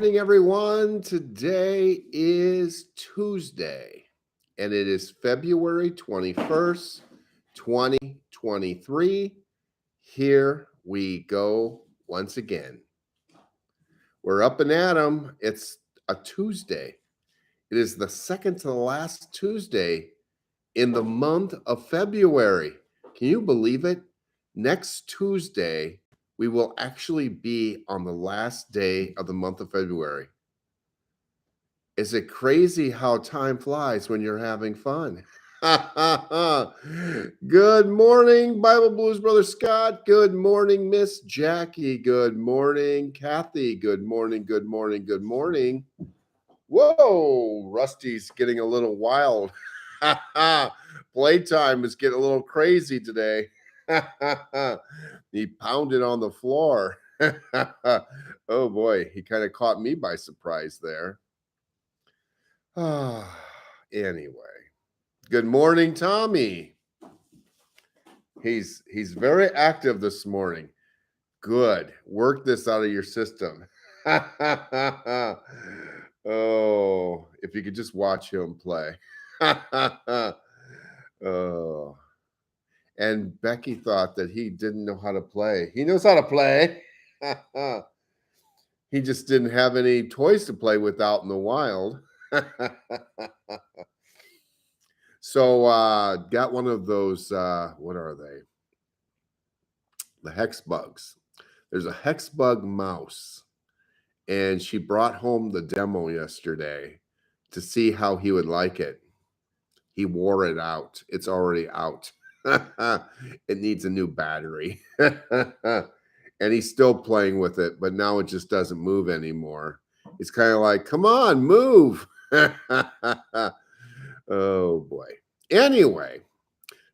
Morning, everyone. Today is Tuesday, and it is February 21st, 2023. Here we go once again. We're up and at 'em. It's a Tuesday. It is the second to the last Tuesday in the month of February. Can you believe it? Next Tuesday, we will actually be on the last day of the month of February. Is it crazy how time flies when you're having fun? Good morning, Bible Blues Brother Scott. Good morning, Miss Jackie. Good morning, Kathy. Good morning, good morning, good morning. Whoa, Rusty's getting a little wild. Playtime is getting a little crazy today. He pounded on the floor. Oh boy, he kind of caught me by surprise there. Anyway, good morning, Tommy. He's very active this morning. Good. Work this out of your system. Oh, if you could just watch him play. Oh. And Becky thought that he didn't know how to play. He knows how to play. He just didn't have any toys to play with out in the wild. So got one of those, what are they? The hex bugs. There's a hex bug mouse. And she brought home the demo yesterday to see how he would like it. He wore it out. It's already out. It needs a new battery. And he's still playing with it, but now it just doesn't move anymore. It's kind of like, come on, move. Oh boy. Anyway,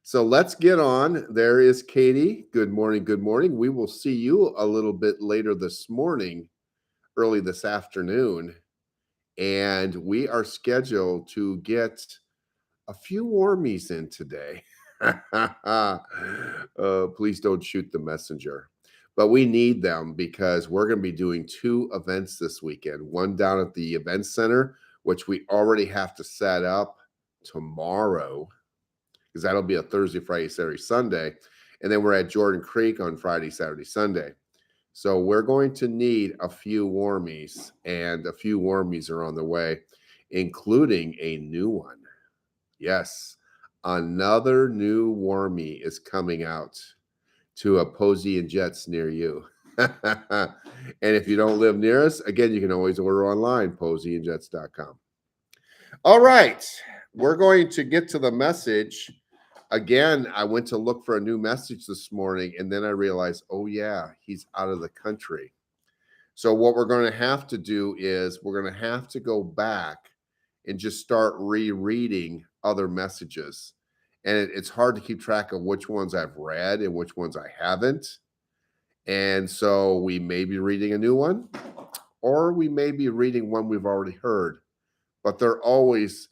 so let's get on. There is Katie. Good morning. Good morning. We will see you a little bit later this morning, early this afternoon. And we are scheduled to get a few warmies in today. Please don't shoot the messenger. But we need them because we're going to be doing 2 events this weekend. One down at the event center, which we already have to set up tomorrow, because that'll be a Thursday, Friday, Saturday, Sunday. And then we're at Jordan Creek on Friday, Saturday, Sunday. So we're going to need a few warmies, and a few warmies are on the way, including a new one. Yes, another new warmie is coming out to a Posey and Jets near you. And if you don't live near us, again, you can always order online, poseyandjets.com. All right, we're going to get to the message. Again, I went to look for a new message this morning, and then I realized, oh yeah, he's out of the country. So what we're going to have to do is we're going to have to go back and just start rereading other messages. And it's hard to keep track of which ones I've read and which ones I haven't. And so we may be reading a new one, or we may be reading one we've already heard. But they're always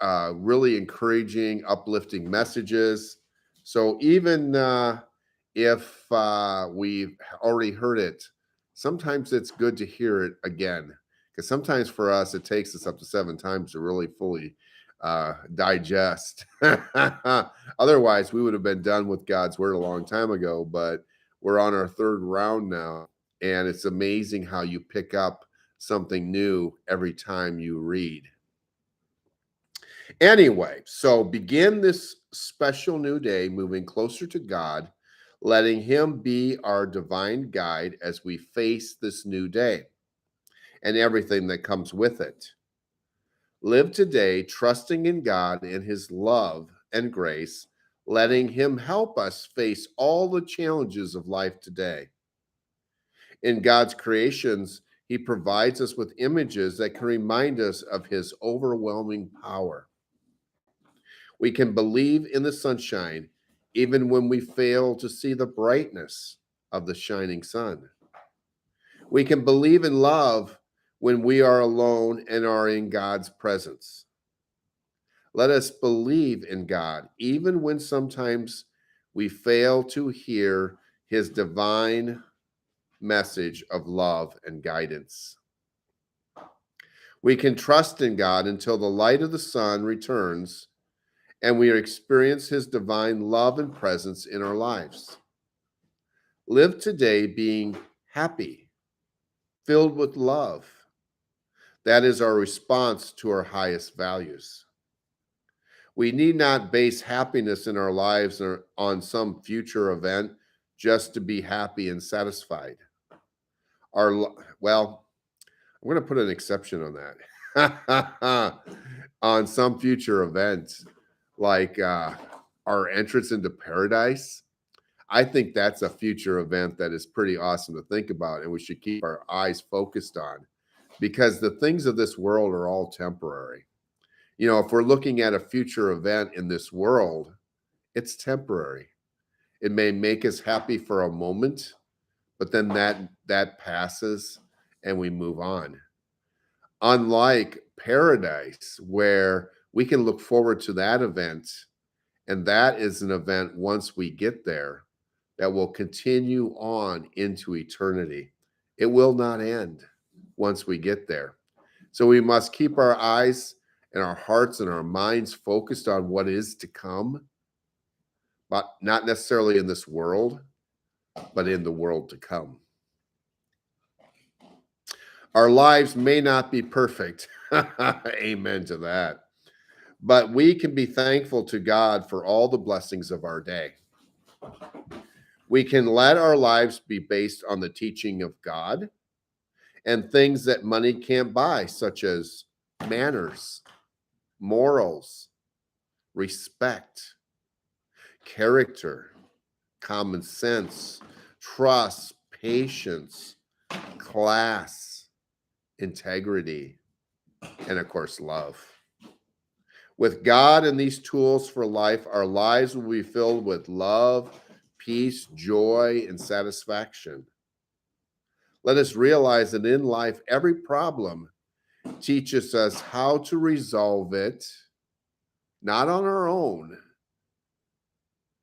really encouraging, uplifting messages. So even if we've already heard it, sometimes it's good to hear it again. Because sometimes for us, it takes us up to 7 times to really fully digest. Otherwise, we would have been done with God's word a long time ago, but we're on our 3rd round now, and it's amazing how you pick up something new every time you read. Anyway, so begin this special new day moving closer to God, letting Him be our divine guide as we face this new day and everything that comes with it. Live today trusting in God and His love and grace, letting Him help us face all the challenges of life today. In God's creations, He provides us with images that can remind us of His overwhelming power. We can believe in the sunshine even when we fail to see the brightness of the shining sun. We can believe in love when we are alone and are in God's presence. Let us believe in God, even when sometimes we fail to hear His divine message of love and guidance. We can trust in God until the light of the sun returns and we experience his divine love and presence in our lives. Live today being happy, filled with love. That is our response to our highest values. We need not base happiness in our lives on some future event just to be happy and satisfied. Well, I'm going to put an exception on that. On some future event, like our entrance into paradise, I think that's a future event that is pretty awesome to think about, and we should keep our eyes focused on because the things of this world are all temporary. If we're looking at a future event in this world, it's temporary. It may make us happy for a moment, but then that passes and we move on. Unlike paradise, where we can look forward to that event, and that is an event once we get there that will continue on into eternity. It will not end once we get there. So we must keep our eyes and our hearts and our minds focused on what is to come, but not necessarily in this world, but in the world to come. Our lives may not be perfect. Amen to that. But we can be thankful to God for all the blessings of our day. We can let our lives be based on the teaching of God and things that money can't buy, such as manners, morals, respect, character, common sense, trust, patience, class, integrity, and of course, love. With God and these tools for life, our lives will be filled with love, peace, joy, and satisfaction. Let us realize that in life, every problem teaches us how to resolve it, not on our own,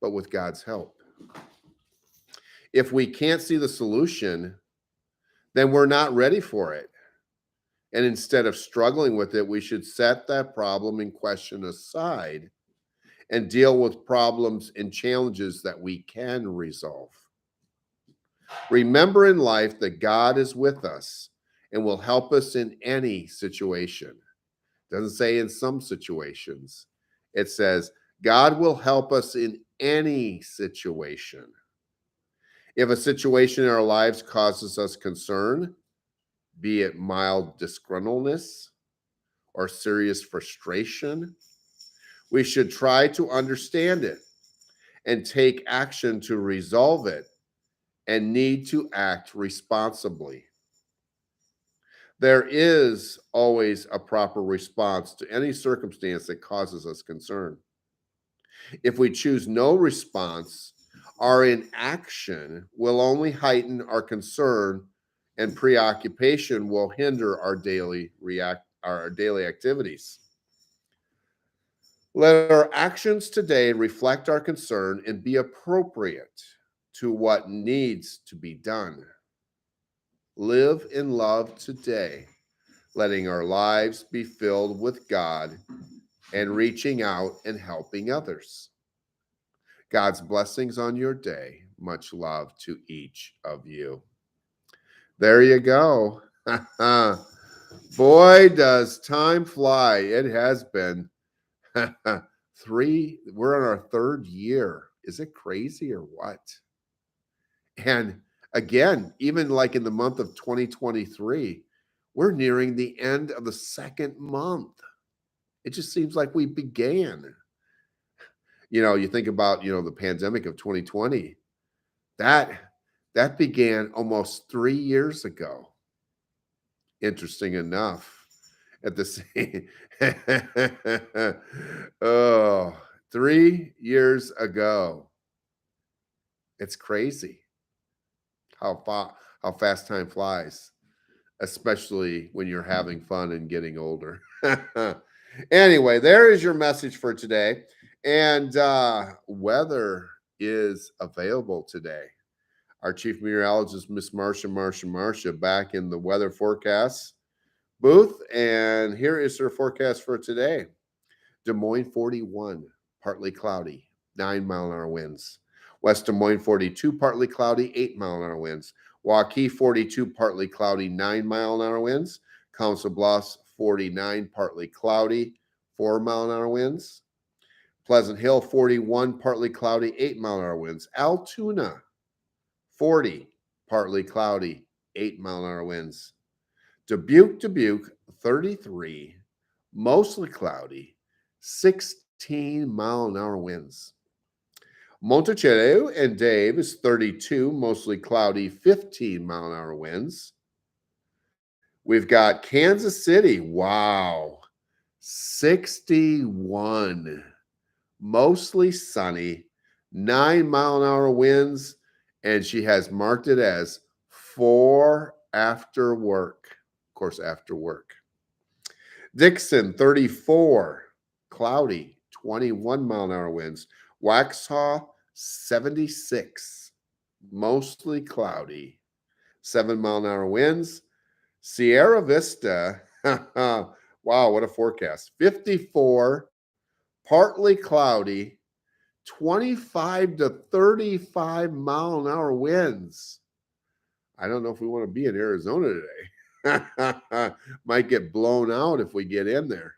but with God's help. If we can't see the solution, then we're not ready for it. And instead of struggling with it, we should set that problem in question aside and deal with problems and challenges that we can resolve. Remember in life that God is with us and will help us in any situation. It doesn't say in some situations. It says God will help us in any situation. If a situation in our lives causes us concern, be it mild disgruntledness or serious frustration, we should try to understand it and take action to resolve it and need to act responsibly. There is always a proper response to any circumstance that causes us concern. If we choose no response, our inaction will only heighten our concern, and preoccupation will hinder our daily activities. Let our actions today reflect our concern and be appropriate to what needs to be done. Live in love today, letting our lives be filled with God and reaching out and helping others. God's blessings on your day. Much love to each of you. There you go. Boy, does time fly. It has been we're in our third year. Is it crazy or what? And again, even like in the month of 2023, we're nearing the end of the second month. It just seems like we began. You think about, the pandemic of 2020, that began almost 3 years ago. Interesting enough. At the same oh, 3 years ago. It's crazy how fast time flies, especially when you're having fun and getting older. Anyway, there is your message for today. And weather is available today. Our chief meteorologist, Miss Marcia, back in the weather forecast Booth, and here is your forecast for today. Des Moines 41, partly cloudy, 9-mile-an-hour winds. West Des Moines 42, partly cloudy, 8-mile-an-hour winds. Waukee 42, partly cloudy, 9-mile-an-hour winds. Council Bluffs 49, partly cloudy, 4-mile-an-hour winds. Pleasant Hill 41, partly cloudy, 8-mile-an-hour winds. Altoona 40, partly cloudy, 8-mile-an-hour winds. Dubuque 33, mostly cloudy, 16-mile-an-hour winds. Monticello and Dave is 32, mostly cloudy, 15-mile-an-hour winds. We've got Kansas City, wow, 61, mostly sunny, 9-mile-an-hour winds, and she has marked it as 4 after work. Of course, after work. Dixon, 34, cloudy, 21-mile-an-hour winds. Waxhaw, 76, mostly cloudy, 7-mile-an-hour winds. Sierra Vista, wow, what a forecast. 54, partly cloudy, 25 to 35-mile-an-hour winds. I don't know if we want to be in Arizona today. Might get blown out if we get in there.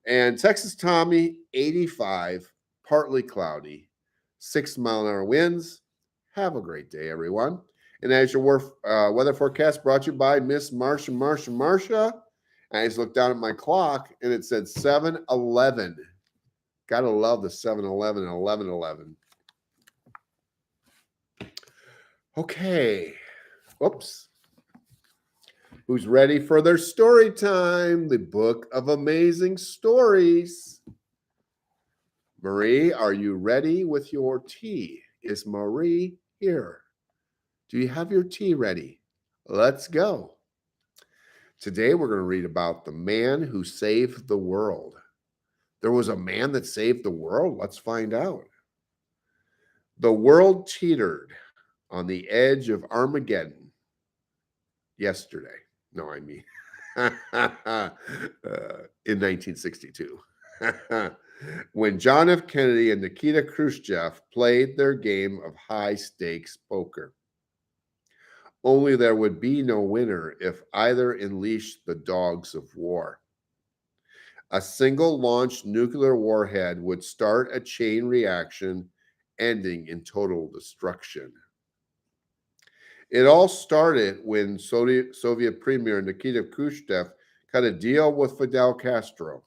And Texas Tommy, 85, partly cloudy, 6-mile-an-hour winds. Have a great day, everyone. And as your weather forecast brought to you by Miss Marsha. And I just looked down at my clock and it said 7-11. Gotta love the 7-11 and 11-11. Okay. Oops. Who's ready for their story time? The Book of Amazing Stories. Marie, are you ready with your tea? Is Marie here? Do you have your tea ready? Let's go. Today we're going to read about the man who saved the world. There was a man that saved the world? Let's find out. The world teetered on the edge of Armageddon yesterday. No, I mean in 1962. When John F. Kennedy and Nikita Khrushchev played their game of high-stakes poker. Only there would be no winner if either unleashed the dogs of war. A single launched nuclear warhead would start a chain reaction, ending in total destruction. It all started when Soviet Premier Nikita Khrushchev cut a deal with Fidel Castro.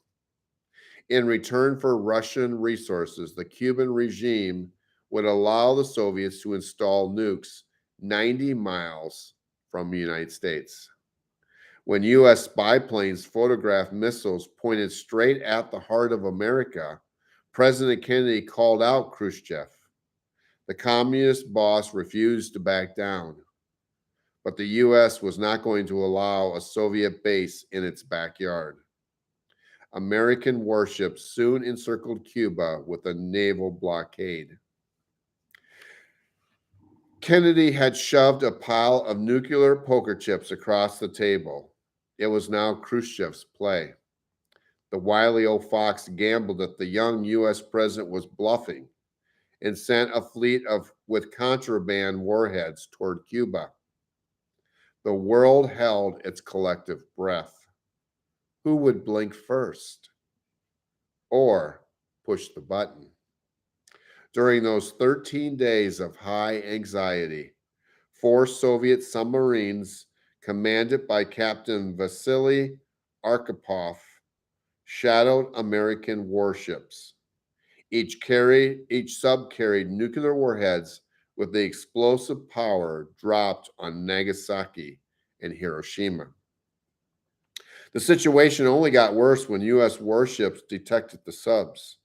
In return for Russian resources, the Cuban regime would allow the Soviets to install nukes 90 miles from the United States. When U.S. spy planes photographed missiles pointed straight at the heart of America, President Kennedy called out Khrushchev. The communist boss refused to back down, but the U.S. was not going to allow a Soviet base in its backyard. American warships soon encircled Cuba with a naval blockade. Kennedy had shoved a pile of nuclear poker chips across the table. It was now Khrushchev's play. The wily old fox gambled that the young U.S. president was bluffing and sent a fleet with contraband warheads toward Cuba. The world held its collective breath. Who would blink first or push the button? During those 13 days of high anxiety, 4 Soviet submarines commanded by Captain Vasily Arkhipov shadowed American warships. Each sub carried nuclear warheads with the explosive power dropped on Nagasaki and Hiroshima. The situation only got worse when U.S. warships detected the subs.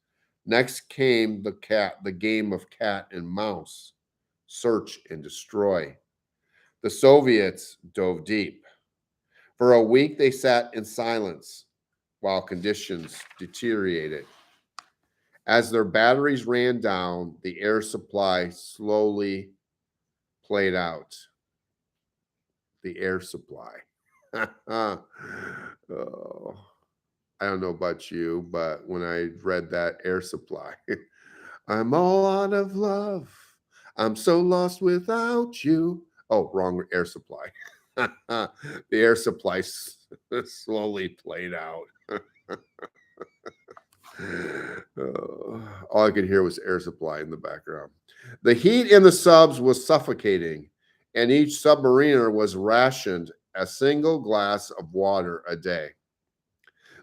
Next came the game of cat and mouse, search and destroy. The Soviets dove deep. For a week, they sat in silence while conditions deteriorated. As their batteries ran down, the air supply slowly played out. The air supply. Oh, I don't know about you, but when I read that Air Supply, I'm all out of love. I'm so lost without you. Oh, wrong Air Supply. The Air Supply slowly played out. Oh, all I could hear was Air Supply in the background. The heat in the subs was suffocating, and each submariner was rationed a single glass of water a day.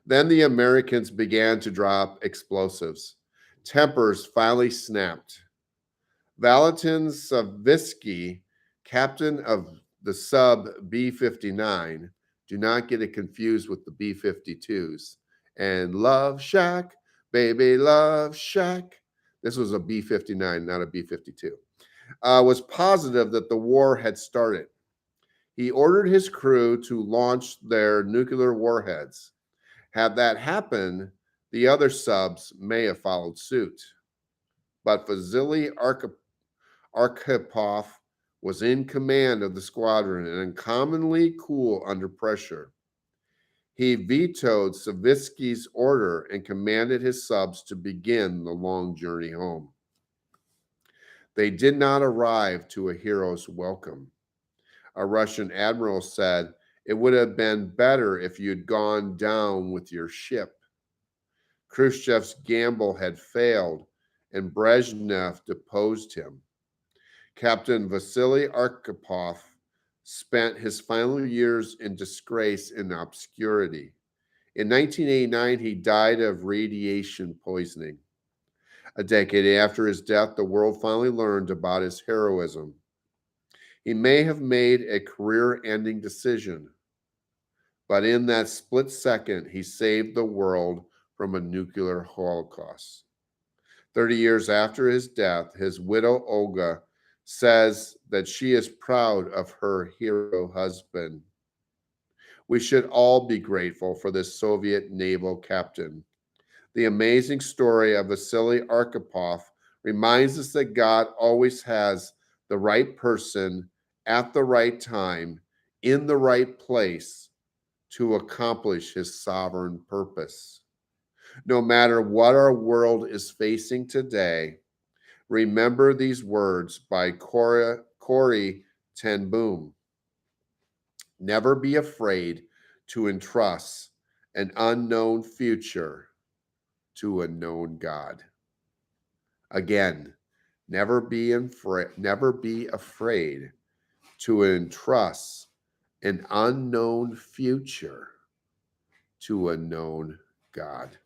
Then the Americans began to drop explosives. Tempers finally snapped. Valentin Savitsky, captain of the sub B 59, do not get it confused with the B 52s, and Love Shack, Baby Love Shack. This was a B 59, not a B 52. Was positive that the war had started. He ordered his crew to launch their nuclear warheads. Had that happened, the other subs may have followed suit. But Vasily Arkhipov was in command of the squadron and uncommonly cool under pressure. He vetoed Savitsky's order and commanded his subs to begin the long journey home. They did not arrive to a hero's welcome. A Russian admiral said, "It would have been better if you'd gone down with your ship." Khrushchev's gamble had failed, and Brezhnev deposed him. Captain Vasily Arkhipov spent his final years in disgrace and obscurity. In 1989, he died of radiation poisoning. A decade after his death, the world finally learned about his heroism. He may have made a career ending decision, but in that split second, he saved the world from a nuclear holocaust. 30 years after his death, his widow Olga says that she is proud of her hero husband. We should all be grateful for this Soviet naval captain. The amazing story of Vasily Arkhipov reminds us that God always has the right person at the right time in the right place to accomplish his sovereign purpose. No matter what our world is facing today, remember these words by Corey Ten Boom. Never be afraid to entrust an unknown future to a known God. Again, never be afraid to entrust an unknown future to a known God.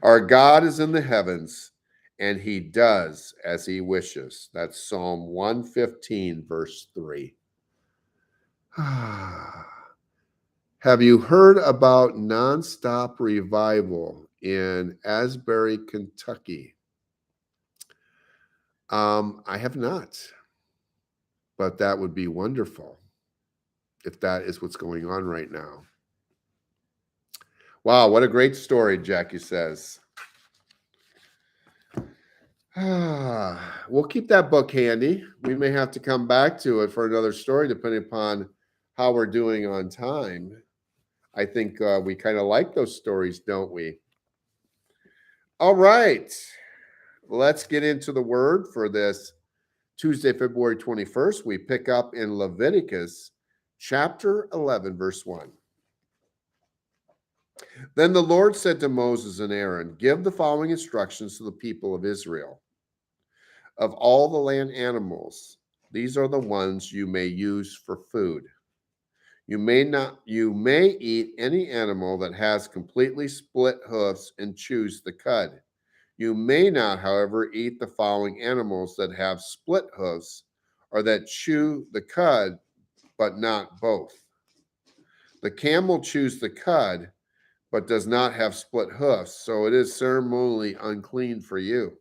Our God is in the heavens, and he does as he wishes. That's Psalm 115, verse 3. Have you heard about nonstop revival in Asbury, Kentucky? I have not, but that would be wonderful if that is what's going on right now. Wow, what a great story, Jackie says. We'll keep that book handy. We may have to come back to it for another story, depending upon how we're doing on time. I think we kind of like those stories, don't we? All right. Let's get into the word for this Tuesday, February 21st. We pick up in Leviticus chapter 11, verse 1. Then the Lord said to Moses and Aaron, "Give the following instructions to the people of Israel. Of all the land animals, these are the ones you may use for food. You may eat any animal that has completely split hoofs and chews the cud. You may not, however, eat the following animals that have split hoofs or that chew the cud, but not both. The camel chews the cud, but does not have split hoofs, so it is ceremonially unclean for you.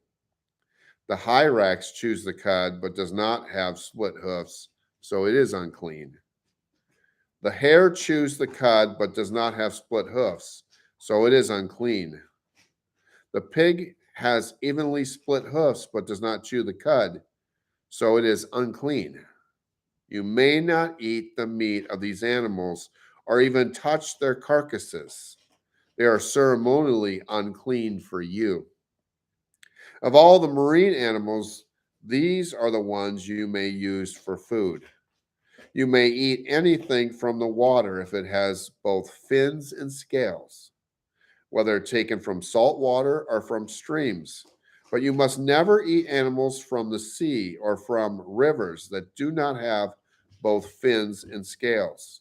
The hyrax chews the cud, but does not have split hoofs, so it is unclean. The hare chews the cud, but does not have split hoofs, so it is unclean. The pig has evenly split hoofs, but does not chew the cud, so it is unclean. You may not eat the meat of these animals or even touch their carcasses. They are ceremonially unclean for you. Of all the marine animals, these are the ones you may use for food. You may eat anything from the water if it has both fins and scales, whether taken from salt water or from streams. But you must never eat animals from the sea or from rivers that do not have both fins and scales.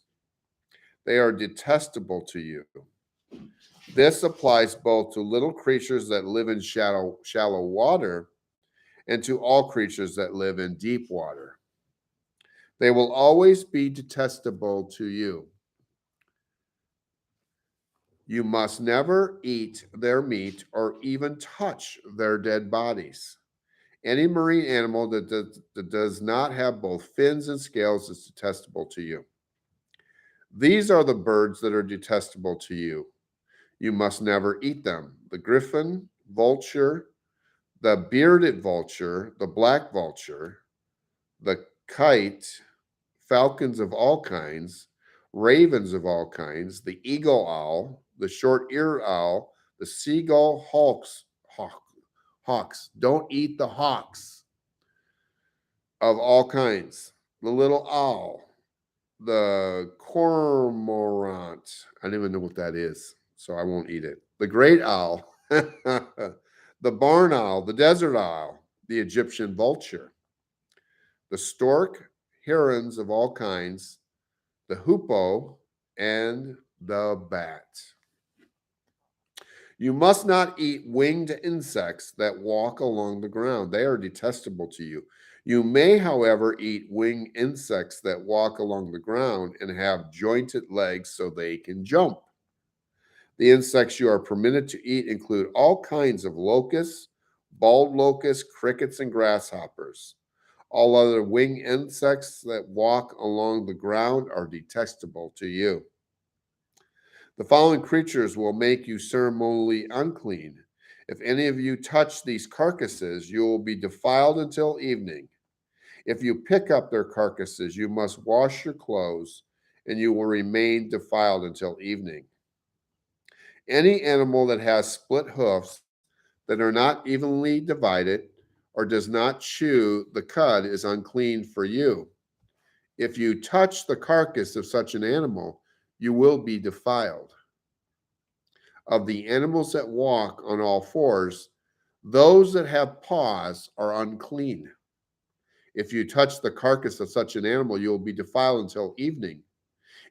They are detestable to you. This applies both to little creatures that live in shallow water and to all creatures that live in deep water. They will always be detestable to you. You must never eat their meat or even touch their dead bodies. Any marine animal that does not have both fins and scales is detestable to you. These are the birds that are detestable to you. You must never eat them: the griffin, vulture, the bearded vulture, the black vulture, the kite, falcons of all kinds, ravens of all kinds, the eagle owl, the short-eared owl, the seagull, hawks. Don't eat the hawks of all kinds. The little owl, the cormorant. I don't even know what that is, so I won't eat it. The great owl, the barn owl, the desert owl, the Egyptian vulture, the stork, herons of all kinds, the hoopoe, and the bat. You must not eat winged insects that walk along the ground. They are detestable to you. You may, however, eat winged insects that walk along the ground and have jointed legs so they can jump. The insects you are permitted to eat include all kinds of locusts, bald locusts, crickets, and grasshoppers. All other winged insects that walk along the ground are detestable to you. The following creatures will make you ceremonially unclean. If any of you touch these carcasses, you will be defiled until evening. If you pick up their carcasses, you must wash your clothes, and you will remain defiled until evening. Any animal that has split hoofs that are not evenly divided or does not chew the cud is unclean for you. If you touch the carcass of such an animal, you will be defiled. Of the animals that walk on all fours, those that have paws are unclean. If you touch the carcass of such an animal, you will be defiled until evening.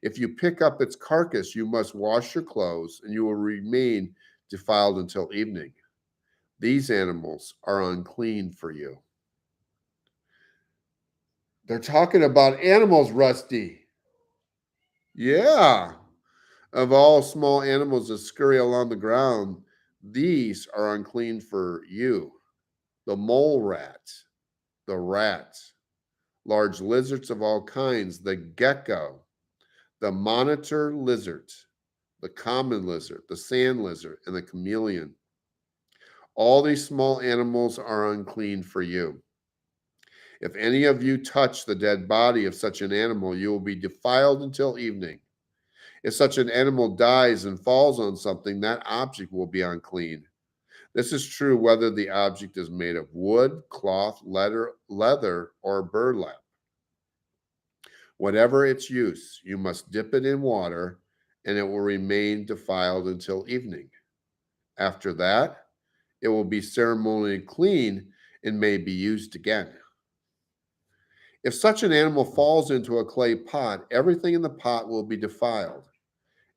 If you pick up its carcass, you must wash your clothes, and you will remain defiled until evening. These animals are unclean for you. They're talking about animals, Rusty. Yeah. Of all small animals that scurry along the ground, these are unclean for you: the mole rat, the rat, large lizards of all kinds, the gecko, the monitor lizard, the common lizard, the sand lizard, and the chameleon. All these small animals are unclean for you. If any of you touch the dead body of such an animal, you will be defiled until evening. If such an animal dies and falls on something, that object will be unclean. This is true whether the object is made of wood, cloth, leather, or burlap. Whatever its use, you must dip it in water, and it will remain defiled until evening. After that, it will be ceremonially clean and may be used again. If such an animal falls into a clay pot, everything in the pot will be defiled,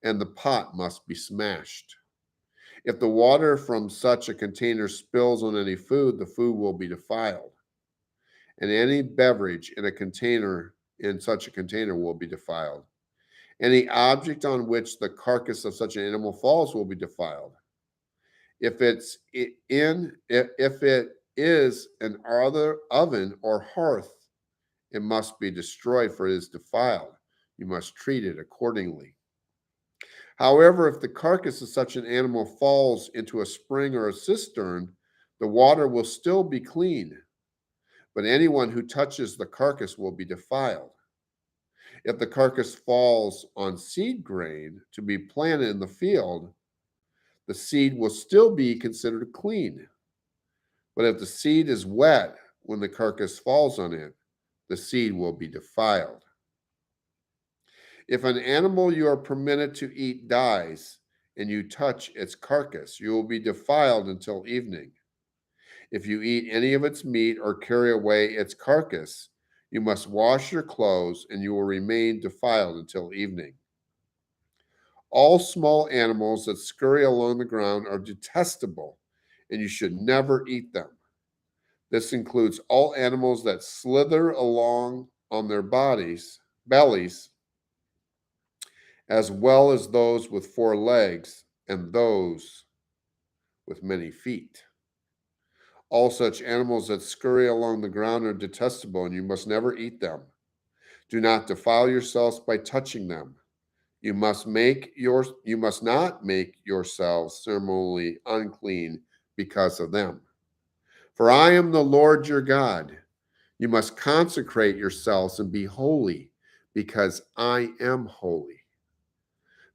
and the pot must be smashed. If the water from such a container spills on any food, the food will be defiled, and any beverage in such a container will be defiled. Any object on which the carcass of such an animal falls will be defiled. If it is an other oven or hearth, it must be destroyed, for it is defiled. You must treat it accordingly. However, if the carcass of such an animal falls into a spring or a cistern, the water will still be clean, but anyone who touches the carcass will be defiled. If the carcass falls on seed grain to be planted in the field, the seed will still be considered clean. But if the seed is wet when the carcass falls on it, the seed will be defiled. If an animal you are permitted to eat dies, and you touch its carcass, you will be defiled until evening. If you eat any of its meat or carry away its carcass, you must wash your clothes, and you will remain defiled until evening. All small animals that scurry along the ground are detestable, and you should never eat them. This includes all animals that slither along on their bellies, as well as those with 4 legs and those with many feet. All such animals that scurry along the ground are detestable, and you must never eat them. Do not defile yourselves by touching them. You must not make yourselves ceremonially unclean because of them. For I am the Lord your God. You must consecrate yourselves and be holy, because I am holy.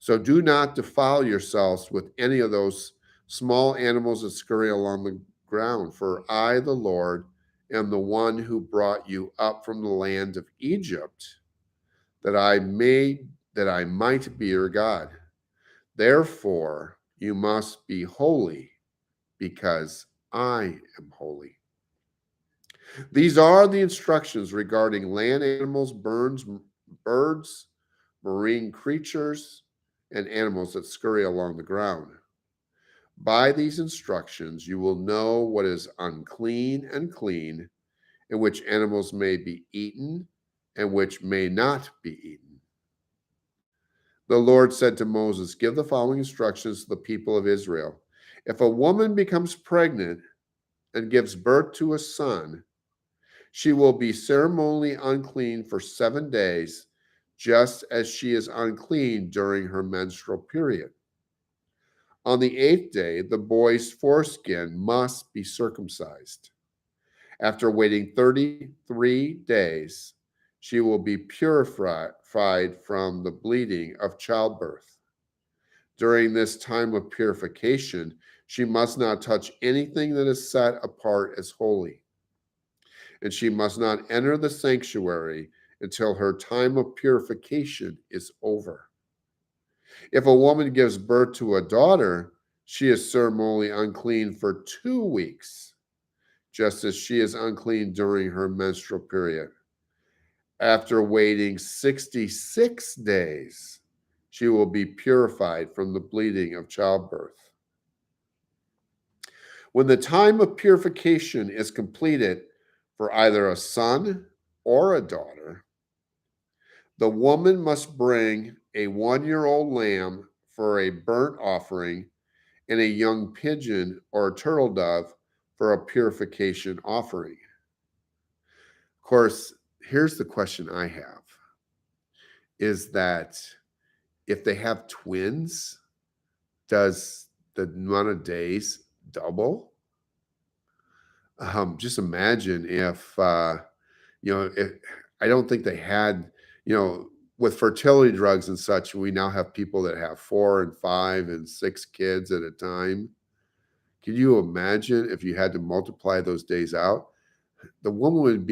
So do not defile yourselves with any of those small animals that scurry along the ground, for I, the Lord, am the one who brought you up from the land of Egypt, that I might be your God. Therefore, you must be holy, because I am holy. These are the instructions regarding land animals, birds, marine creatures, and animals that scurry along the ground. By these instructions, you will know what is unclean and clean, and which animals may be eaten and which may not be eaten. The Lord said to Moses, "Give the following instructions to the people of Israel. If a woman becomes pregnant and gives birth to a son, she will be ceremonially unclean for 7 days, just as she is unclean during her menstrual period. On the 8th day, the boy's foreskin must be circumcised. After waiting 33 days, she will be purified from the bleeding of childbirth. During this time of purification, she must not touch anything that is set apart as holy, and she must not enter the sanctuary until her time of purification is over. If a woman gives birth to a daughter, she is ceremonially unclean for 2 weeks, just as she is unclean during her menstrual period. After waiting 66 days, she will be purified from the bleeding of childbirth. When the time of purification is completed for either a son or a daughter, the woman must bring a 1-year-old lamb for a burnt offering and a young pigeon or a turtle dove for a purification offering. Of course, here's the question I have, is that if they have twins, does the amount of days double? Just imagine if I don't think they had, with fertility drugs and such, we now have people that have 4 and 5 and 6 kids at a time. Can you imagine if you had to multiply those days out? The woman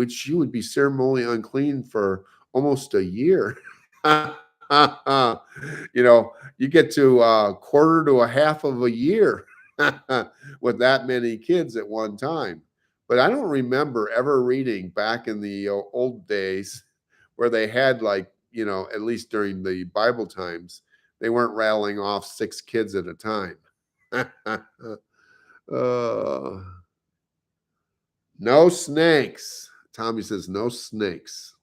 she would be ceremonially unclean for almost a year. You get to a quarter to a half of a year with that many kids at one time. But I don't remember ever reading back in the old days where they had, like, at least during the Bible times, they weren't rattling off 6 kids at a time. uh, no snakes. Tommy says, no snakes.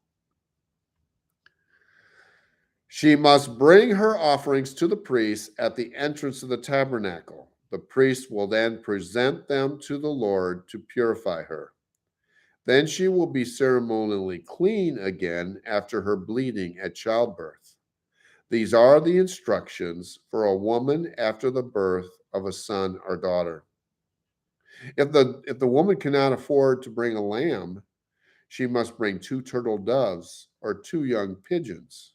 She must bring her offerings to the priest at the entrance of the tabernacle. The priest will then present them to the Lord to purify her. Then she will be ceremonially clean again after her bleeding at childbirth. These are the instructions for a woman after the birth of a son or daughter. If the woman cannot afford to bring a lamb, she must bring 2 turtle doves or 2 young pigeons.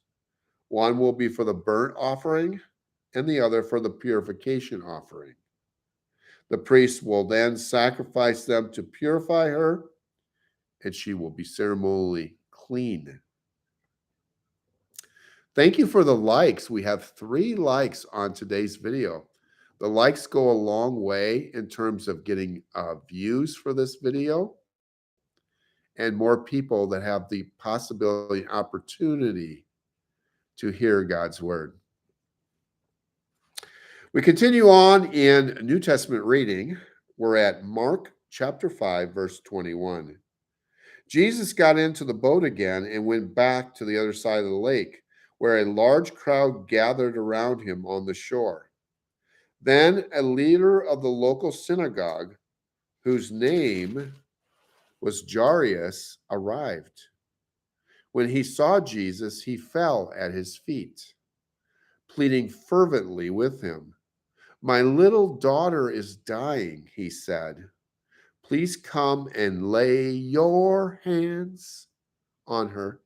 One will be for the burnt offering, and the other for the purification offering. The priest will then sacrifice them to purify her, and she will be ceremonially clean. Thank you for the likes. We have 3 likes on today's video. The likes go a long way in terms of getting views for this video and more people that have the possibility and opportunity to hear God's word. We continue on in New Testament reading. We're at Mark chapter 5, verse 21. Jesus got into the boat again and went back to the other side of the lake, where a large crowd gathered around him on the shore. Then a leader of the local synagogue, whose name was Jairus, arrived. When he saw Jesus, he fell at his feet, pleading fervently with him. "My little daughter is dying," he said. "Please come and lay your hands on her,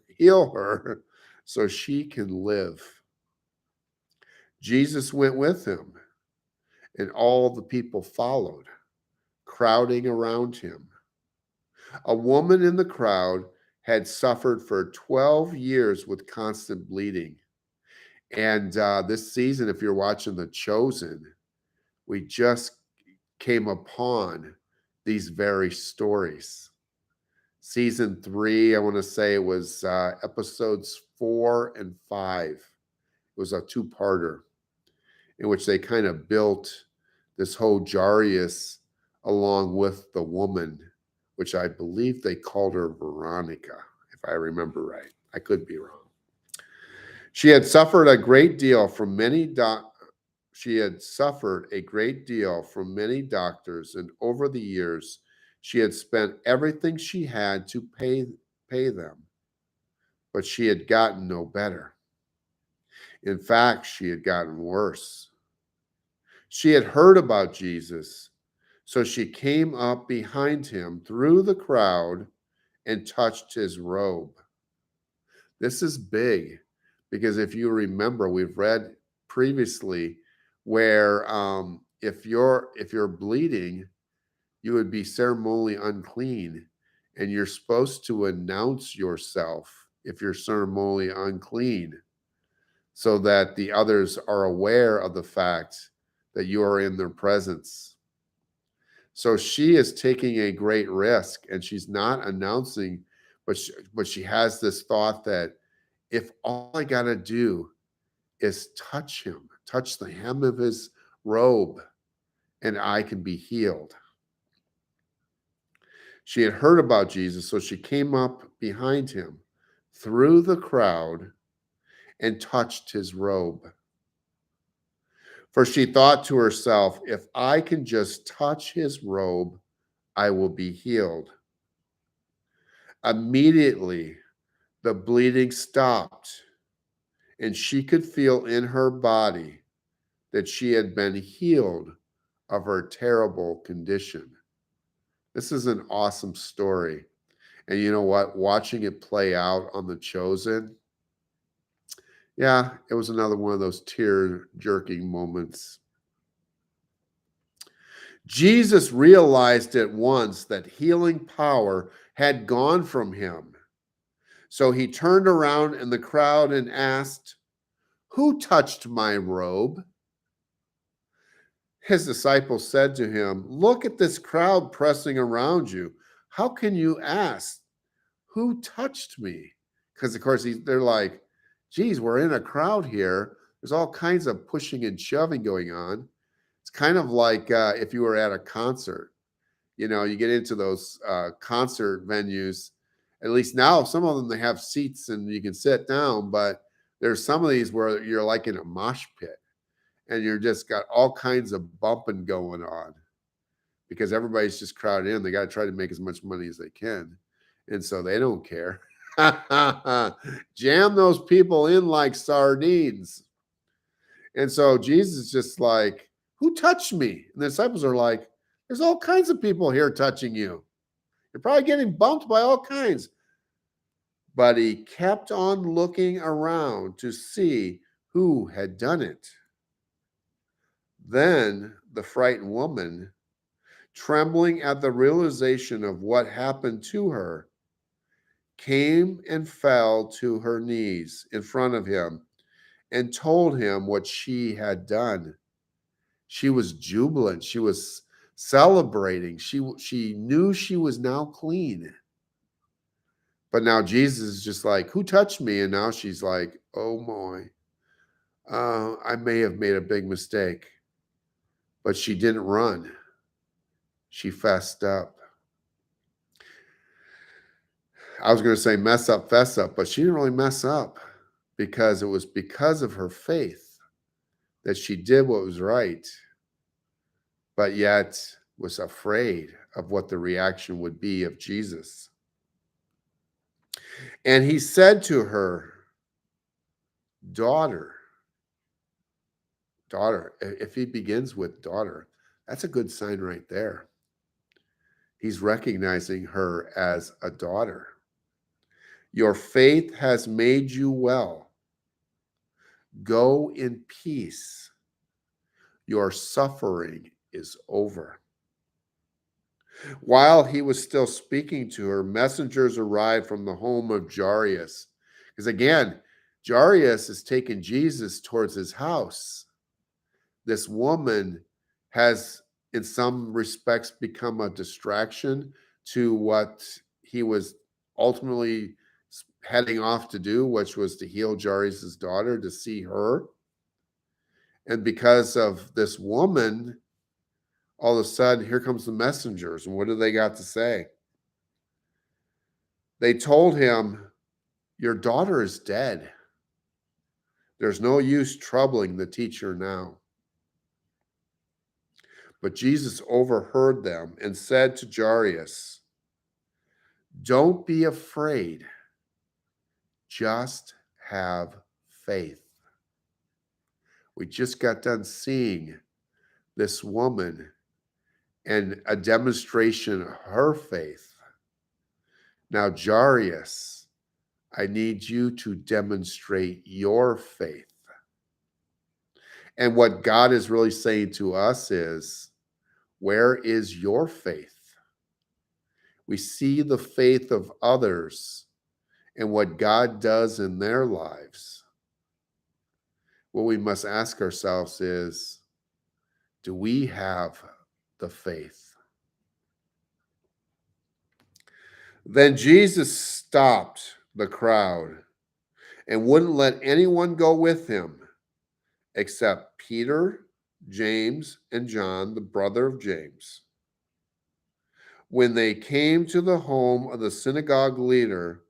heal her, so she can live." Jesus went with him, and all the people followed, crowding around him. A woman in the crowd had suffered for 12 years with constant bleeding. And this season, if you're watching The Chosen, we just came upon these very stories. Season 3, I want to say it was episodes 4 and 5. It was a 2-parter in which they kind of built this whole Jairus along with the woman, which I believe they called her Veronica, if I remember right. I could be wrong. She had suffered a great deal from many doctors, and over the years, she had spent everything she had to pay them. But she had gotten no better. In fact, she had gotten worse. She had heard about Jesus, so she came up behind him through the crowd and touched his robe. This is big because if you remember, we've read previously where if you're bleeding, you would be ceremonially unclean, and you're supposed to announce yourself if you're ceremonially unclean, so that the others are aware of the fact that you are in their presence. So she is taking a great risk, and she's not announcing, but she has this thought that if all I got to do is touch him, touch the hem of his robe, and I can be healed. She had heard about Jesus, so she came up behind him through the crowd and touched his robe. For she thought to herself, if I can just touch his robe, I will be healed. Immediately, the bleeding stopped, and she could feel in her body that she had been healed of her terrible condition. This is an awesome story. And you know what? Watching it play out on The Chosen, yeah, it was another one of those tear-jerking moments. Jesus realized at once that healing power had gone from him. So he turned around in the crowd and asked, "Who touched my robe?" His disciples said to him, "Look at this crowd pressing around you. How can you ask, 'Who touched me?'" Because, of course, they're like, geez, we're in a crowd here. There's all kinds of pushing and shoving going on. It's kind of like if you were at a concert. You know, you get into those concert venues. At least now, some of them, they have seats and you can sit down. But there's some of these where you're like in a mosh pit. And you're just got all kinds of bumping going on because everybody's just crowded in. They got to try to make as much money as they can. And so they don't care. Jam those people in like sardines. And so Jesus is just like, "Who touched me?" And the disciples are like, "There's all kinds of people here touching you." You're probably getting bumped by all kinds. But he kept on looking around to see who had done it. Then the frightened woman, trembling at the realization of what happened to her, came and fell to her knees in front of him and told him what she had done. She was jubilant. She was celebrating. She knew she was now clean. But now Jesus is just like, who touched me? And now she's like, oh my, I may have made a big mistake. But she didn't run. She fessed up. I was going to say mess up, fess up, but she didn't really mess up because it was because of her faith that she did what was right, but yet was afraid of what the reaction would be of Jesus. And he said to her, daughter, if he begins with daughter, that's a good sign right there. He's recognizing her as a daughter. Your faith has made you well. Go in peace. Your suffering is over. While he was still speaking to her, messengers arrived from the home of Jairus. Because again, Jairus is taking Jesus towards his house. This woman has, in some respects, become a distraction to what he was ultimately heading off to do, which was to heal Jairus' daughter, to see her. And because of this woman, all of a sudden, here comes the messengers. And what do they got to say? They told him, your daughter is dead. There's no use troubling the teacher now. But Jesus overheard them and said to Jairus, don't be afraid. Just have faith. We just got done seeing this woman and a demonstration of her faith. Now, Jairus, I need you to demonstrate your faith. And what God is really saying to us is, where is your faith? We see the faith of others and what God does in their lives. What we must ask ourselves is, do we have the faith? Then Jesus stopped the crowd and wouldn't let anyone go with him except Peter, James, and John, the brother of James. When they came to the home of the synagogue leader,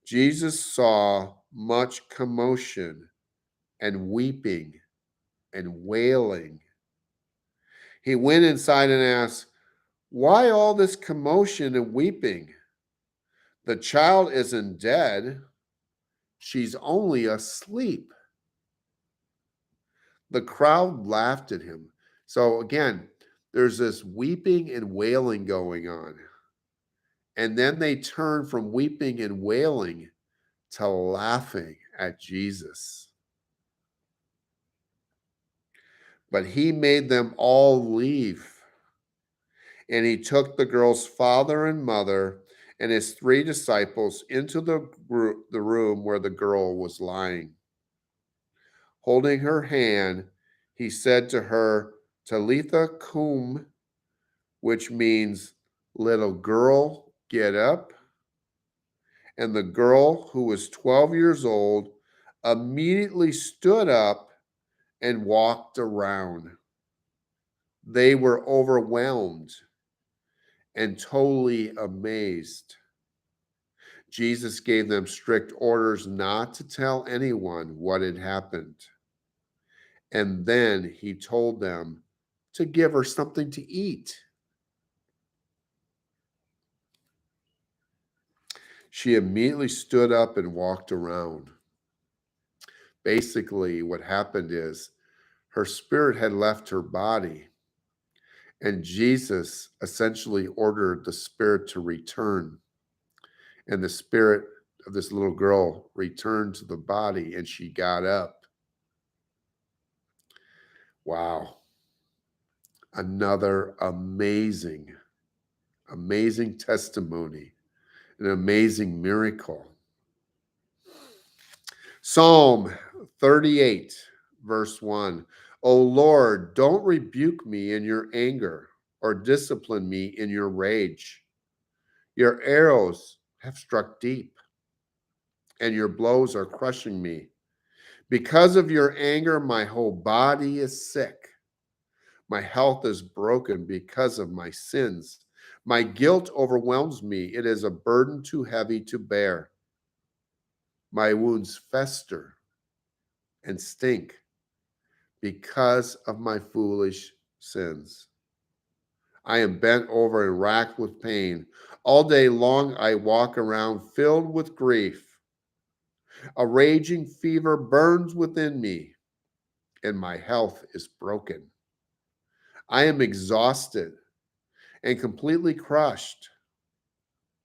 Jesus saw much commotion and weeping and wailing. He went inside and asked, why all this commotion and weeping? The child isn't dead. She's only asleep. The crowd laughed at him. So again, there's this weeping and wailing going on. And then they turn from weeping and wailing to laughing at Jesus. But he made them all leave. And he took the girl's father and mother and his 3 disciples into the room where the girl was lying. Holding her hand, he said to her, Talitha cum, which means, little girl, get up. And the girl, who was 12 years old, immediately stood up and walked around. They were overwhelmed and totally amazed. Jesus gave them strict orders not to tell anyone what had happened. And then he told them to give her something to eat. She immediately stood up and walked around. Basically, what happened is her spirit had left her body, And Jesus essentially ordered the spirit to return. And the spirit of this little girl returned to the body and she got up. Wow. Another amazing testimony, an amazing miracle. Psalm 38, verse 1. O Lord, don't rebuke me in your anger or discipline me in your rage. Your arrows have struck deep, and your blows are crushing me. Because of your anger, my whole body is sick. My health is broken because of my sins. My guilt overwhelms me. It is a burden too heavy to bear. My wounds fester and stink because of my foolish sins. I am bent over and racked with pain. All day long, I walk around filled with grief. A raging fever burns within me, and my health is broken. I am exhausted and completely crushed.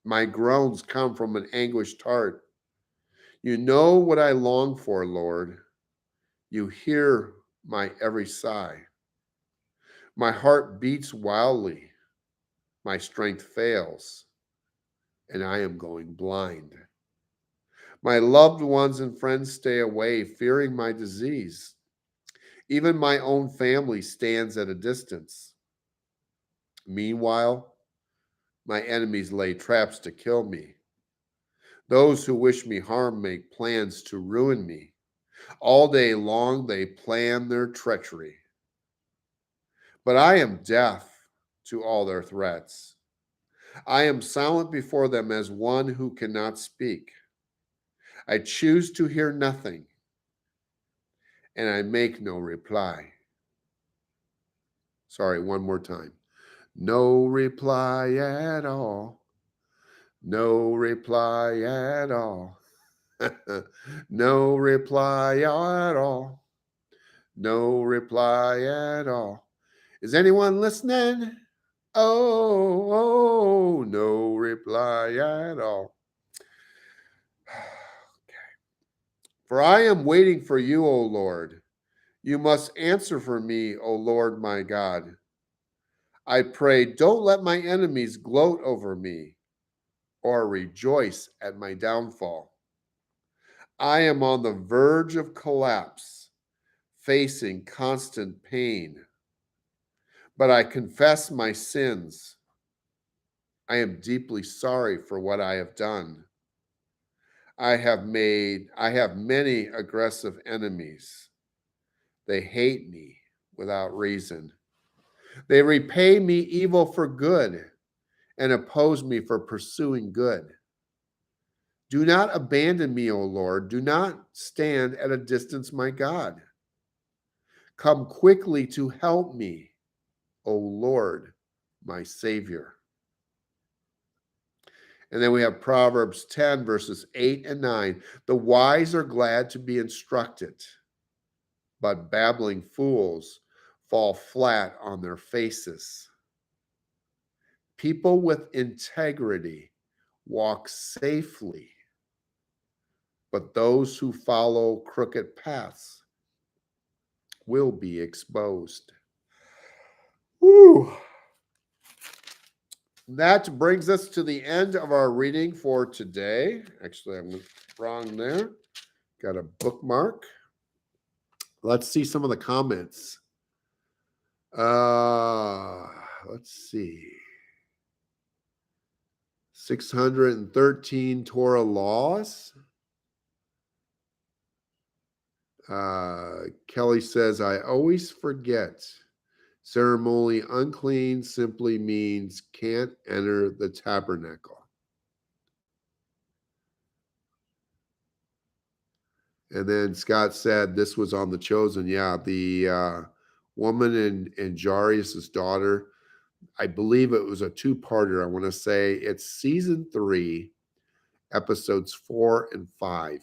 My groans come from an anguished heart. You know what I long for, Lord. You hear my every sigh. My heart beats wildly. My strength fails, and I am going blind. My loved ones and friends stay away, fearing my disease. Even my own family stands at a distance. Meanwhile, my enemies lay traps to kill me. Those who wish me harm make plans to ruin me. All day long they plan their treachery. But I am deaf to all their threats. I am silent before them as one who cannot speak. I choose to hear nothing, and I make no reply. Sorry, one more time. No reply at all. No reply at all. No reply at all. No reply at all. Is anyone listening? Oh, no reply at all. For I am waiting for you, O Lord. You must answer for me, O Lord my God. I pray, don't let my enemies gloat over me or rejoice at my downfall. I am on the verge of collapse, facing constant pain. But I confess my sins. I am deeply sorry for what I have done. I have many aggressive enemies. They hate me without reason. They repay me evil for good and oppose me for pursuing good. Do not abandon me, O Lord. Do not stand at a distance, my God. Come quickly to help me, O Lord, my Savior. And then we have Proverbs 10, verses 8 and 9. The wise are glad to be instructed, but babbling fools fall flat on their faces. People with integrity walk safely, but those who follow crooked paths will be exposed. Woo. That brings us to the end of our reading for today. Actually, I'm wrong there. Got a bookmark. Let's see some of the comments. Let's see. 613 Torah laws. Kelly says, I always forget. Ceremonially unclean simply means can't enter the tabernacle. And then Scott said this was on The Chosen. Yeah, the woman and Jairus' daughter. I believe it was a two-parter. I want to say it's season 3, episodes 4 and 5.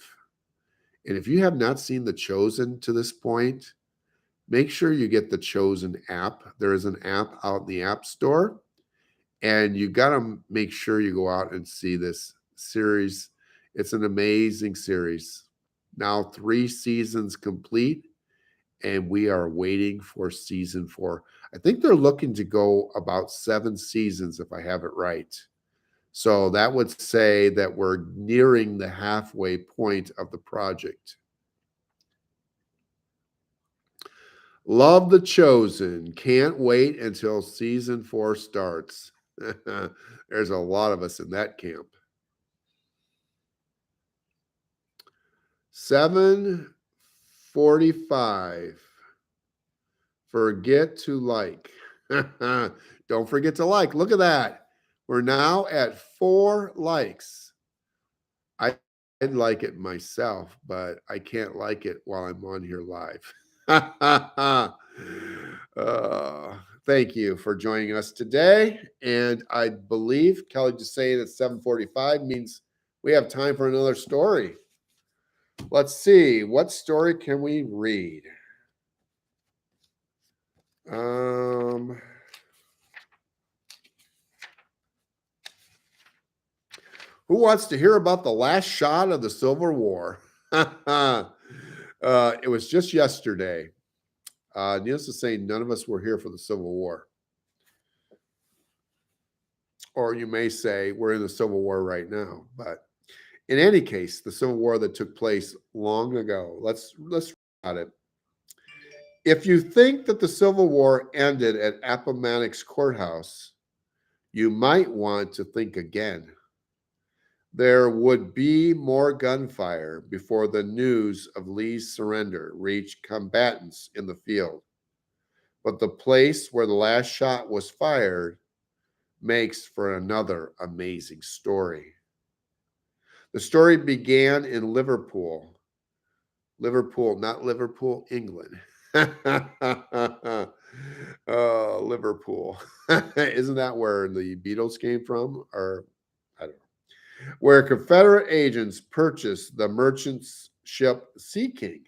And if you have not seen The Chosen to this point, make sure you get the Chosen app. There is an app out in the App Store, and you got to make sure you go out and see this series. It's an amazing series. Now 3 seasons complete, and we are waiting for season 4. I think they're looking to go about 7 seasons, if I have it right. So that would say that we're nearing the halfway point of the project. Love The Chosen. Can't wait until season 4 starts. There's a lot of us in that camp. 7:45. Forget to like. Don't forget to like. Look at that. We're now at 4 likes. I'd like it myself, but I can't like it while I'm on here live. Thank you for joining us today. And I believe Kelly just saying it's 7:45 means we have time for another story. Let's see. What story can we read? Who wants to hear about the last shot of the Civil War? It was just yesterday. Needless to say, none of us were here for the Civil War. Or you may say we're in the Civil War right now. But in any case, the Civil War that took place long ago. Let's read about it. If you think that the Civil War ended at Appomattox Courthouse, you might want to think again. There would be more gunfire before the news of Lee's surrender reached combatants in the field. But the place where the last shot was fired makes for another amazing story. The story began in Liverpool. Liverpool, not Liverpool, England. Oh, Liverpool. Isn't that where the Beatles came from? Or I don't know. Where Confederate agents purchased the merchant ship Sea King,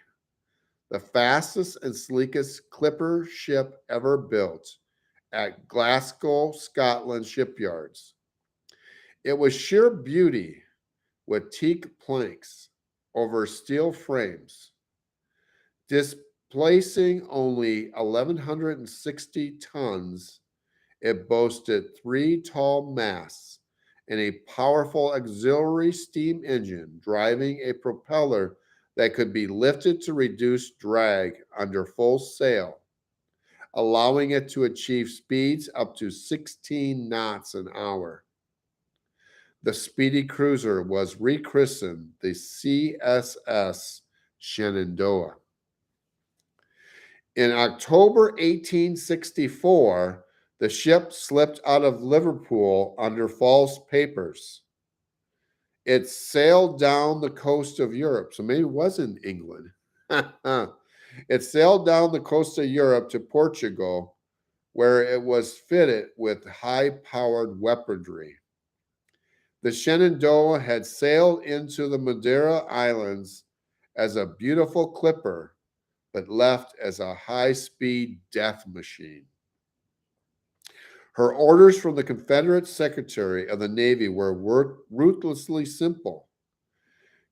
the fastest and sleekest clipper ship ever built, at Glasgow, Scotland shipyards. It was sheer beauty with teak planks over steel frames, displacing only 1,160 tons. It boasted 3 tall masts and a powerful auxiliary steam engine driving a propeller that could be lifted to reduce drag under full sail, allowing it to achieve speeds up to 16 knots an hour. The speedy cruiser was rechristened the CSS Shenandoah. In October 1864, the ship slipped out of Liverpool under false papers. It sailed down the coast of Europe, so maybe it was in England. It sailed down the coast of Europe to Portugal, where it was fitted with high-powered weaponry. The Shenandoah had sailed into the Madeira Islands as a beautiful clipper, but left as a high-speed death machine. Her orders from the Confederate Secretary of the Navy were ruthlessly simple: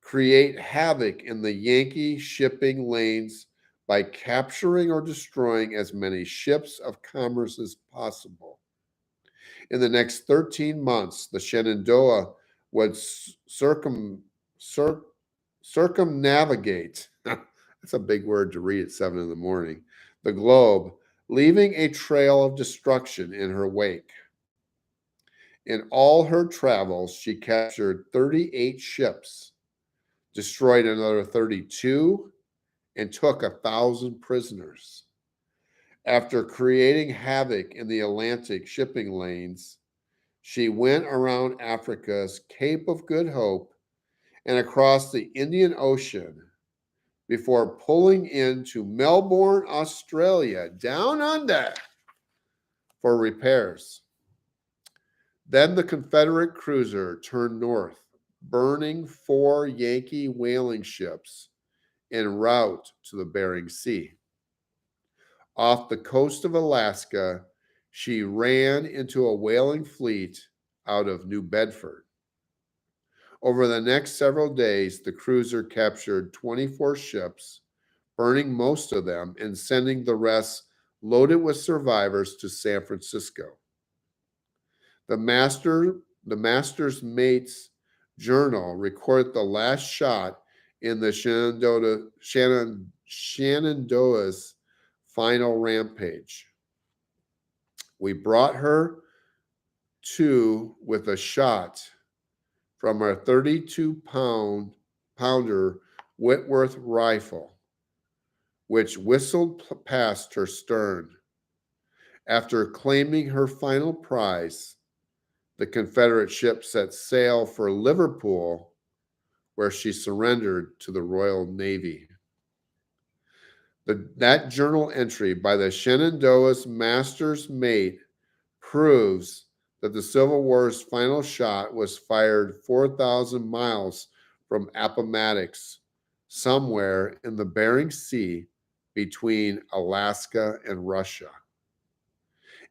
create havoc in the Yankee shipping lanes by capturing or destroying as many ships of commerce as possible. In the next 13 months, the Shenandoah would circumnavigate, that's a big word to read at 7 in the morning, the globe, leaving a trail of destruction in her wake. In all her travels, she captured 38 ships, destroyed another 32, and took 1,000 prisoners. After creating havoc in the Atlantic shipping lanes, she went around Africa's Cape of Good Hope and across the Indian Ocean before pulling into Melbourne, Australia, down under, for repairs. Then the Confederate cruiser turned north, burning 4 Yankee whaling ships en route to the Bering Sea. Off the coast of Alaska, she ran into a whaling fleet out of New Bedford. Over the next several days, the cruiser captured 24 ships, burning most of them and sending the rest loaded with survivors to San Francisco. The master's mate's journal recorded the last shot in the Shenandoah's final rampage. We brought her to with a shot from our 32-pounder Whitworth rifle, which whistled past her stern. After claiming her final prize, the Confederate ship set sail for Liverpool, where she surrendered to the Royal Navy. That journal entry by the Shenandoah's master's mate proves that the Civil War's final shot was fired 4,000 miles from Appomattox, somewhere in the Bering Sea between Alaska and Russia.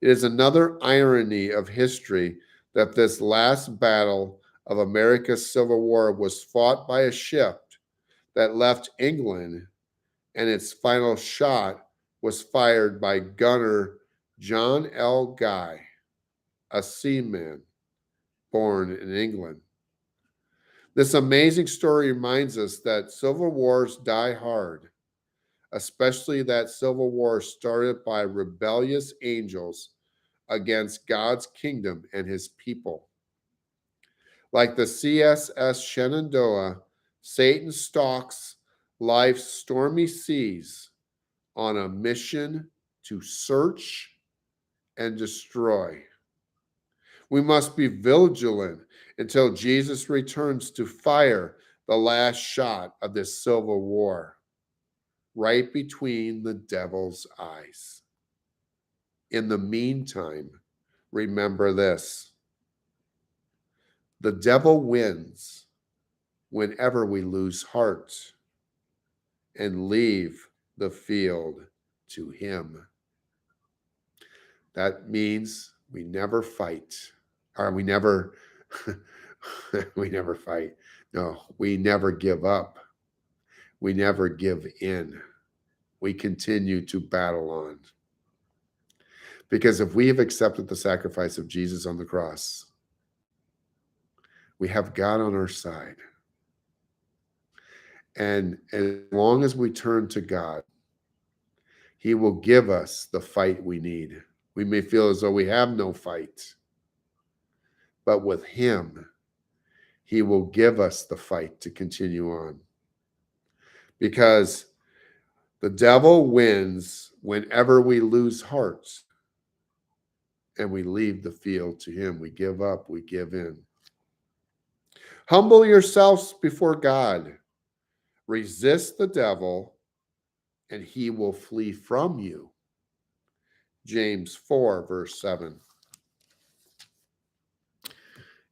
It is another irony of history that this last battle of America's Civil War was fought by a ship that left England, and its final shot was fired by gunner John L. Guy, a seaman born in England. This amazing story reminds us that civil wars die hard, especially that civil war started by rebellious angels against God's kingdom and his people. Like the CSS Shenandoah, Satan stalks life's stormy seas on a mission to search and destroy. We must be vigilant until Jesus returns to fire the last shot of this civil war, right between the devil's eyes. In the meantime, remember this: the devil wins whenever we lose heart and leave the field to him. That means we never fight, or we never we never fight. No, we never give up. We never give in. We continue to battle on. Because if we have accepted the sacrifice of Jesus on the cross, we have God on our side. And as long as we turn to God, he will give us the fight we need. We may feel as though we have no fight, but with him, he will give us the fight to continue on. Because the devil wins whenever we lose hearts and we leave the field to him. We give up, we give in. Humble yourselves before God. Resist the devil, and he will flee from you. James 4, verse 7.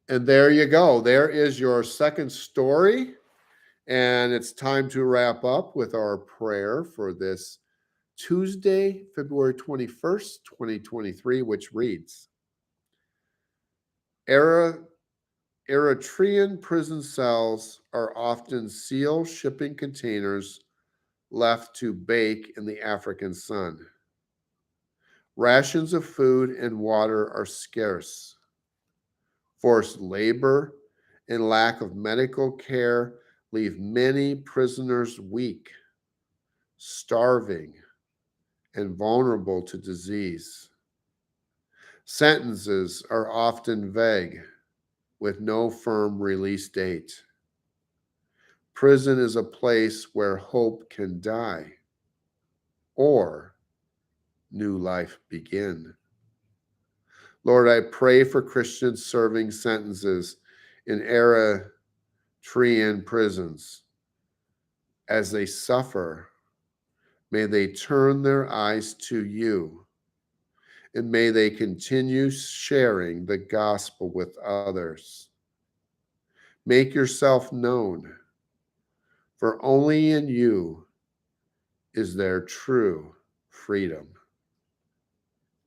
And there you go. There is your second story. And it's time to wrap up with our prayer for this Tuesday, February 21st, 2023, which reads: Eritrean prison cells are often sealed shipping containers left to bake in the African sun. Rations of food and water are scarce. Forced labor and lack of medical care leave many prisoners weak, starving, and vulnerable to disease. Sentences are often vague, with no firm release date. Prison is a place where hope can die or new life begin. Lord, I pray for Christians serving sentences in Eritrean prisons. As they suffer, may they turn their eyes to you, and may they continue sharing the gospel with others. Make yourself known, for only in you is there true freedom.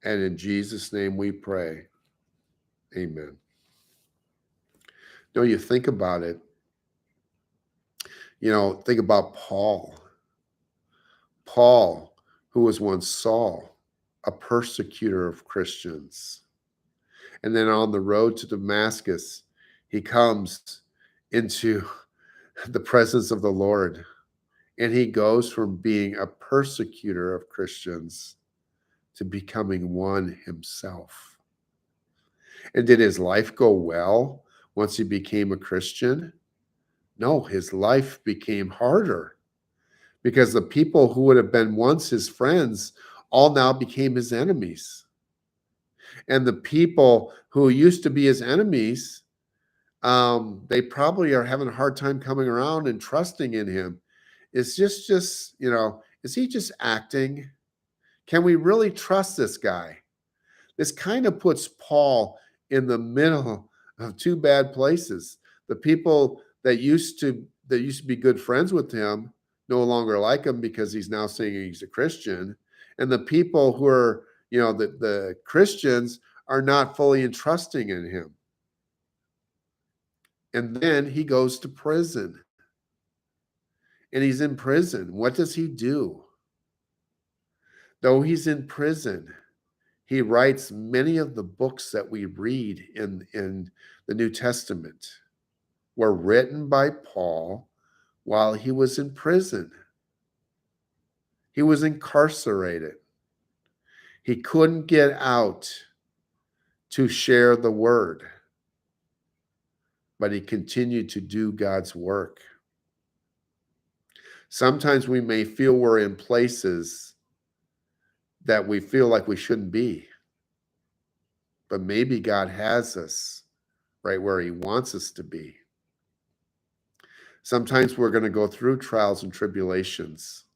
And in Jesus' name we pray. Amen. You think about it. Think about Paul. Paul, who was once Saul, a persecutor of Christians. And then on the road to Damascus, he comes into the presence of the Lord. And he goes from being a persecutor of Christians to becoming one himself. And did his life go well once he became a Christian? No, his life became harder because the people who would have been once his friends all now became his enemies. And the people who used to be his enemies, they probably are having a hard time coming around and trusting in him. Is is he just acting? Can we really trust this guy? This kind of puts Paul in the middle of two bad places. The people that used to be good friends with him no longer like him because he's now saying he's a Christian. And the people who are, the Christians are not fully entrusting in him. And then he goes to prison. And he's in prison. What does he do? Though he's in prison, he writes many of the books that we read in the New Testament were written by Paul while he was in prison. He was incarcerated. He couldn't get out to share the word, but he continued to do God's work. Sometimes we may feel we're in places that we feel like we shouldn't be, but maybe God has us right where he wants us to be. Sometimes we're going to go through trials and tribulations.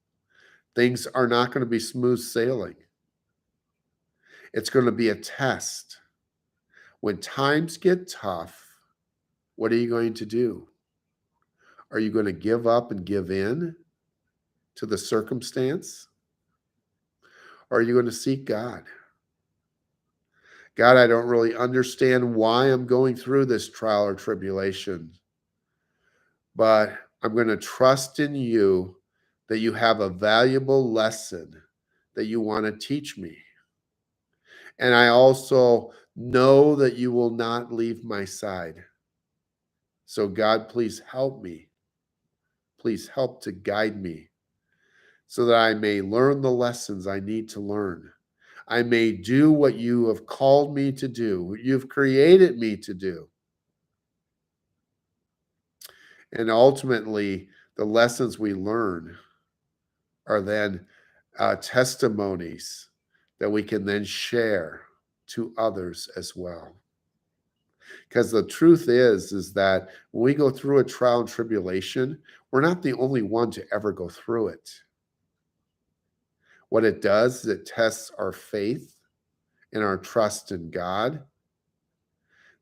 Things are not going to be smooth sailing. It's going to be a test. When times get tough, what are you going to do? Are you going to give up and give in to the circumstance? Or are you going to seek God? God, I don't really understand why I'm going through this trial or tribulation, but I'm going to trust in you that you have a valuable lesson that you want to teach me. And I also know that you will not leave my side. So God, please help me. Please help to guide me so that I may learn the lessons I need to learn. I may do what you have called me to do, what you've created me to do. And ultimately, the lessons we learn are then testimonies that we can then share to others as well. Because the truth is that when we go through a trial and tribulation, we're not the only one to ever go through it. What it does is it tests our faith and our trust in God,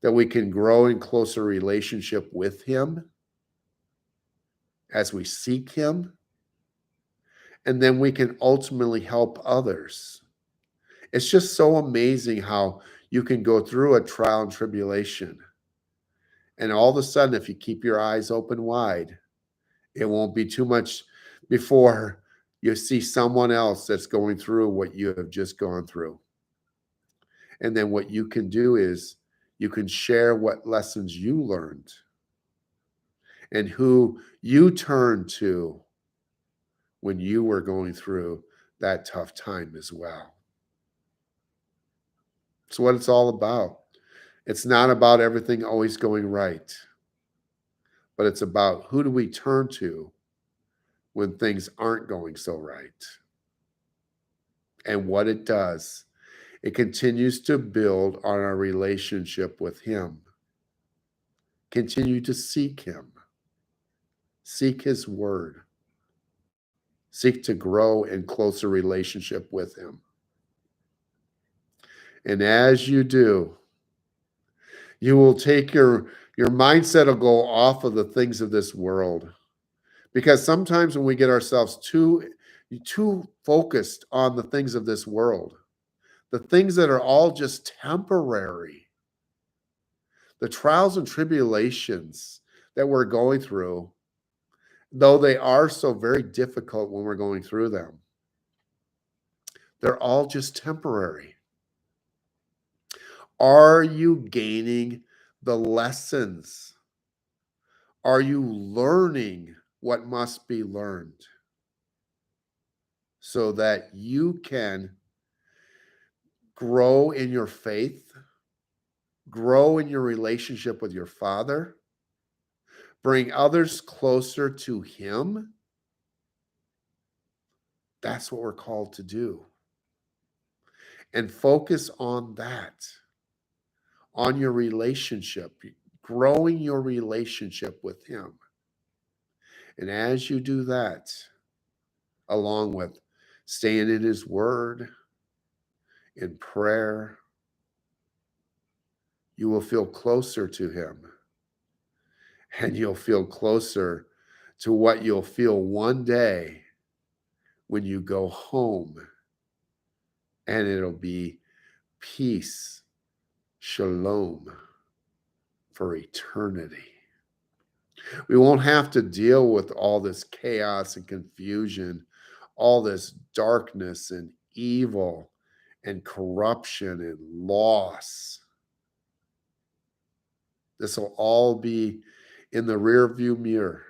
that we can grow in closer relationship with him as we seek him, and then we can ultimately help others. It's just so amazing how you can go through a trial and tribulation, and all of a sudden, if you keep your eyes open wide, it won't be too much before you see someone else that's going through what you have just gone through. And then what you can do is you can share what lessons you learned and who you turned to when you were going through that tough time as well. It's what it's all about. It's not about everything always going right, but it's about who do we turn to when things aren't going so right. And what it does, it continues to build on our relationship with him. Continue to seek him. Seek his word. Seek to grow in closer relationship with him. And as you do, you will take your mindset will go off of the things of this world. Because sometimes when we get ourselves too focused on the things of this world, the things that are all just temporary, the trials and tribulations that we're going through, though they are so very difficult when we're going through them, they're all just temporary. Are you gaining the lessons? Are you learning what must be learned so that you can grow in your faith, grow in your relationship with your Father, bring others closer to Him? That's what we're called to do. And focus on that, on your relationship, growing your relationship with Him. And as you do that, along with staying in His Word, in prayer, you will feel closer to Him. And you'll feel closer to what you'll feel one day when you go home. And it'll be peace, shalom, for eternity. We won't have to deal with all this chaos and confusion, all this darkness and evil and corruption and loss. This will all be in the rearview mirror.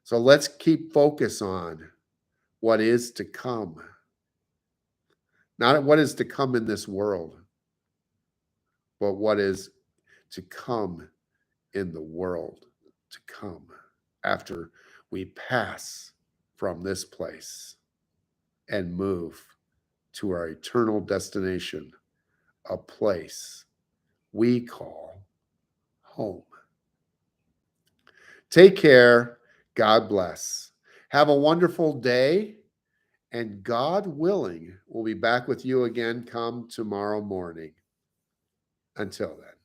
So let's keep focus on what is to come, not what is to come in this world, but what is to come in the world to come after we pass from this place and move to our eternal destination, a place we call home. Take care. God bless. Have a wonderful day. And God willing, we'll be back with you again come tomorrow morning. Until then.